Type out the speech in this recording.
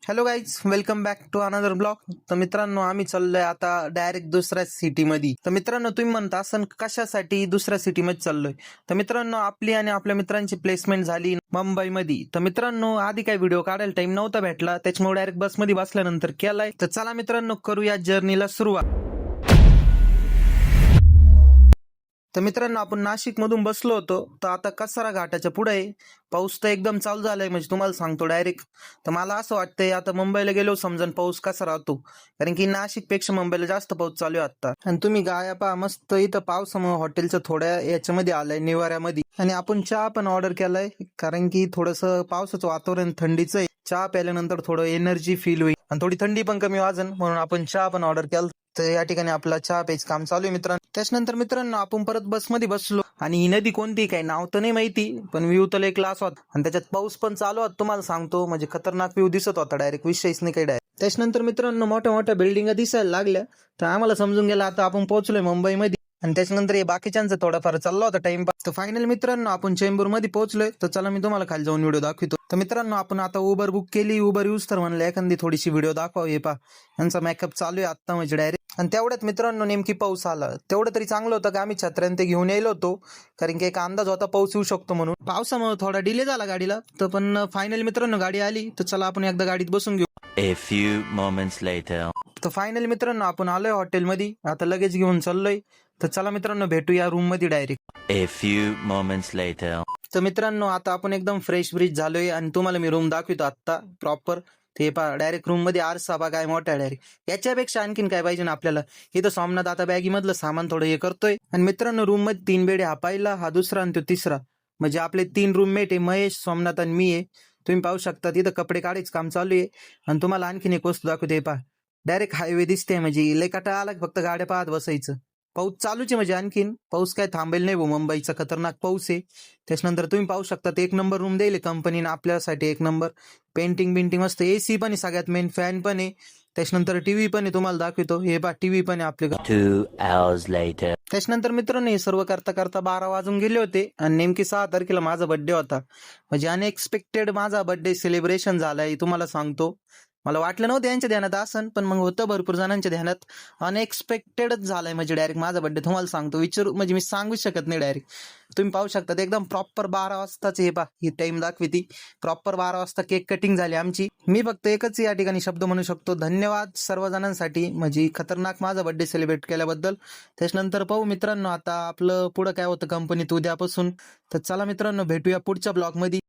Hello guys, welcome back to another blog. तर मित्रांनो, आम्ही चाललोय आता डायरेक्ट दुसऱ्या सिटीमध्ये. तर मित्रांनो, तुम्ही म्हणता असं कशासाठी दुसऱ्या सिटीमध्ये चाललोय. तर मित्रांनो, आपली आणि आपल्या मित्रांची प्लेसमेंट झाली मुंबईमध्ये. तर मित्रांनो, आधी काही व्हिडिओ काढायला टाइम नव्हता भेटला, त्याच्यामुळे डायरेक्ट बसमध्ये बसल्यानंतर केलाय. तर चला मित्रांनो, करूया जर्नीला सुरुवात. तर मित्रांनो, आपण नाशिक मधून बसलो होतो. तर आता कसारा घाटाच्या पुढे आहे. पाऊस तर एकदम चालू झालाय, म्हणजे तुम्हाला सांगतो डायरेक्ट. तर मला असं वाटतंय आता मुंबईला गेलो समजून पाऊस कसा राहतो, कारण की नाशिक पेक्षा मुंबईला जास्त पाऊस चालू आहे आता. आणि तुम्ही गाया पहा मस्त इथं पावसामुळे हॉटेलच्या थोड्या याच्यामध्ये आलाय निवाऱ्यामध्ये. आणि आपण चहा पण ऑर्डर केलाय, कारण की थोडस पावसाचं वातावरण थंडीचं आहे. चहा प्यायल्यानंतर थोडं एनर्जी फील होईल आणि थोडी थंडी पण कमी वाजन, म्हणून आपण चहा पण ऑर्डर केला. तर या ठिकाणी आपला चहा प्यायचं काम चालू आहे मित्रांनो. त्याच्यानंतर मित्रांनो, आपण परत बसमध्ये बसलो आणि ही नदी कोणती काही नाव तर नाही माहिती, पण व्ह्यू तर एक क्लास होता आणि त्याच्यात पाऊस पण चालू होता. तुम्हाला सांगतो म्हणजे खतरनाक व्ह्यू दिसत होता, डायरेक्ट विषयच नाही काही डायरेक्ट. त्याच्यानंतर मित्रांनो, मोठ्या मोठ्या बिल्डिंग दिसायला लागल्या. तर आम्हाला समजून गेला आता आपण पोहोचलोय मुंबईमध्ये. आणि त्याच्यानंतर हे बाकीच्यांचा थोडाफार चालला होता टाइमपास. तर फायनल मित्रांनो, आपण चेंबूर मध्ये पोहोचलोय. तर चला मी तुम्हाला खाली जाऊन व्हिडिओ दाखवतो. तर मित्रांनो, आपण आता उबर बुक केली. उबर यूज तर म्हणलं एखादी थोडीशी व्हिडिओ दाखवा. हे पा यांचा मेकअप चालू आहे आता म्हणजे डायरेक्ट. आणि तेवढ्यात मित्रांनो नेमकी पाऊस आला. तेवढं तरी चांगलं होतं का आम्ही छत्र्यान ते घेऊन यायलो होतो, कारण की एक अंदाज होता पाऊस येऊ शकतो म्हणून. पावसामुळे थोडा डिले झाला गाडीला. तर पण फायनल मित्रांनो गाडी आली. तर चला आपण एकदा गाडीत बसून घेऊ. A few moments later. तर फायनल मित्रांनो, आपण आलोय हॉटेलमध्ये. आता लगेच घेऊन चाललोय. तर चला मित्रांनो, भेटूया रूम मध्ये direct. A few moments later. तर मित्रांनो, आता आपण एकदम फ्रेश ब्रीज झालोय आणि तुम्हाला मी रूम दाखवतो आता प्रॉपर. ते पहा डायरेक्ट रूम मध्ये आरसा बघा काय मोठा डायरेक्ट. याच्यापेक्षा आणखीन काय पाहिजे ना आपल्याला. इथं सोमनाथ आता बॅगी मधलं सामान थोडं हे करतोय. आणि मित्रांनो, रूम मध्ये 3 बेड आहे. हा पहिला, हा दुसरा आणि तो तिसरा. म्हणजे आपले 3 रूममेट आहे, महेश, सोमनाथ आणि मी आहे. तुम्ही पाहू शकता तिथं कपडे काढायचं काम चालू आहे. आणि तुम्हाला आणखीन एक वस्तू दाखवते. पहा डायरेक्ट हायवे दिसते, म्हणजे लय कटाळा आला फक्त गाड्या पाहत बसायचं. पाऊस चालूच आहे, म्हणजे आणखीन पाऊस काय थांबेल नाही भाऊ. मुंबईचा खतरनाक पाऊस आहे. त्याच्यानंतर तुम्ही पाहू शकता एक नंबर रूम देईल कंपनीने आपल्यासाठी. एक नंबर पेंटिंग बिंटिंग मस्त. एसी पण आहे, सगळ्यात मेन फॅन पण आहे. त्याच्यानंतर टीव्ही पण आहे, तुम्हाला दाखवतो. हे पहा टीव्ही पण आहे आपल्या. 2 hours later. त्याच्यानंतर मित्रांनो, हे सर्व करता करता 12 वाजून गेले होते. आणि नेमकी 6 तारखेला माझा बर्थडे होता. म्हणजे अनएक्सपेक्टेड माझा बर्थडे सेलिब्रेशन झालाय तुम्हाला सांगतो. मला वाटलं नव्हतं यांच्या ध्यानात असन, पण मग होतं भरपूर जणांच्या ध्यानात. अनएक्सपेक्टेडच झालाय म्हणजे डायरेक्ट माझा बर्थडे. तुम्हाला सांगतो विचारू म्हणजे मी सांगू शकत नाही डायरेक्ट. तुम्ही पाहू शकता एकदम प्रॉपर 12 वाजताच. हे पहा ही टाइम दाखविती. प्रॉपर 12 वाजता केक कटिंग झाली आमची. मी फक्त एकच या ठिकाणी शब्द म्हणू शकतो, धन्यवाद सर्व जणांसाठी, म्हणजे खतरनाक माझा बर्थडे सेलिब्रेट केल्याबद्दल. त्याच्यानंतर पाहू मित्रांनो आता आपलं पुढं काय होतं कंपनीत उद्यापासून. तर चला मित्रांनो, भेटूया पुढच्या ब्लॉग मध्ये.